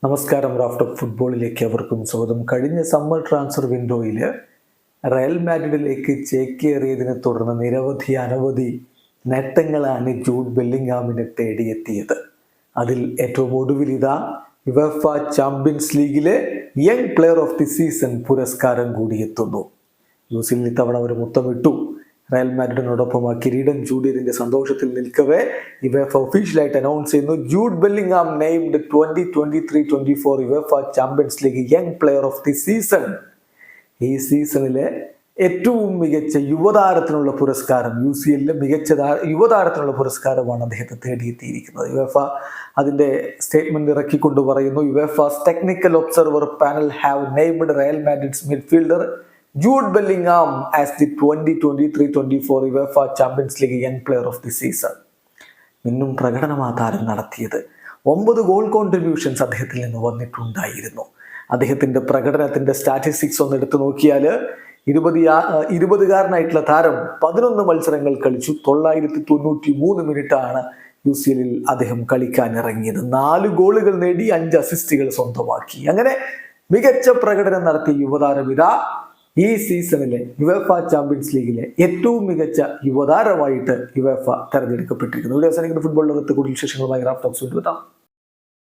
നമസ്കാരം. Raft of ഫുട്ബോളിലേക്ക് അവർക്കും സ്വാഗതം. കഴിഞ്ഞ സമ്മർ ട്രാൻസ്ഫർ വിൻഡോയിൽ റയൽ മാഡ്രിഡിലേക്ക് ചേക്കേറിയതിനെ തുടർന്ന് അനവധി നേട്ടങ്ങളാണ് ജൂഡ് ബെല്ലിംഗ്ഹാമിനെ തേടിയെത്തിയത്. അതിൽ ഏറ്റവും ഒടുവിൽ യുവേഫ ചാമ്പ്യൻസ് ലീഗിലെ young player of the season പുരസ്കാരം കൂടി എത്തുന്നു. യൂസിൽ ഇത്തവണ അവർ മുത്തമിട്ടു. റയൽ മാഡ്രിഡിനോടൊപ്പം ആ കിരീടം ചൂടിയതിന്റെ സന്തോഷത്തിൽ നിൽക്കവേ യുവേഫ ഒഫീഷ്യലായിട്ട് അനൗൺസ് ചെയ്യുന്നു, Jude Bellingham named 2023-24 UEFA Champions League young player of the season. ഈ സീസണിലെ ഏറ്റവും മികച്ച യുവതാരത്തിനുള്ള പുരസ്കാരം, UCL മികച്ച യുവതാരത്തിനുള്ള പുരസ്കാരമാണ് അദ്ദേഹത്തെ തേടിയെത്തിയിരിക്കുന്നത്. യുവേഫ അതിന്റെ സ്റ്റേറ്റ്മെന്റ് ഇറക്കിക്കൊണ്ട് പറയുന്നു, UEFA's technical observer panel have named Real Madrid's midfielder Jude Bellingham as the 2023-24 UEFA Champions League young player of the season. ഇന്നും പ്രകടനമാ താരം നടത്തിയത്. 9 ഗോൾ കോൺട്രിബ്യൂഷൻസ് അദ്ദേഹത്തിൽ നിന്ന് വന്നിട്ടുണ്ടായിരുന്നു. അദ്ദേഹത്തിന്റെ പ്രകടനത്തിന്റെ സ്റ്റാറ്റിസ്റ്റിക്സ് ഒന്ന് എടുത്തു നോക്കിയാൽ 20കാരനായിട്ടുള്ള താരം 11 മത്സരങ്ങൾ കളിച്ചു. 993 മിനിറ്റാണ് UCL അദ്ദേഹം കളിക്കാൻ ഇറങ്ങിയത്. 4 ഗോളുകൾ നേടി, 5 അസിസ്റ്റുകൾ സ്വന്തമാക്കി. അങ്ങനെ മികച്ച പ്രകടനം നടത്തിയ യുവതാരം ഈ സീസണിലെ യുവേഫ ചാമ്പ്യൻസ് ലീഗിലെ ഏറ്റവും മികച്ച യുവതാരമായിട്ട് യുവേഫ തെരഞ്ഞെടുക്കപ്പെട്ടിരിക്കുന്നു. ഇവിടെ അവസാനിക്കുന്ന ഫുട്ബോൾ ലോകത്ത് കൂടുതൽ വിശേഷങ്ങളുമായി റാഫ്റ്റ് ടോക്സ് കൊണ്ടുവരാം.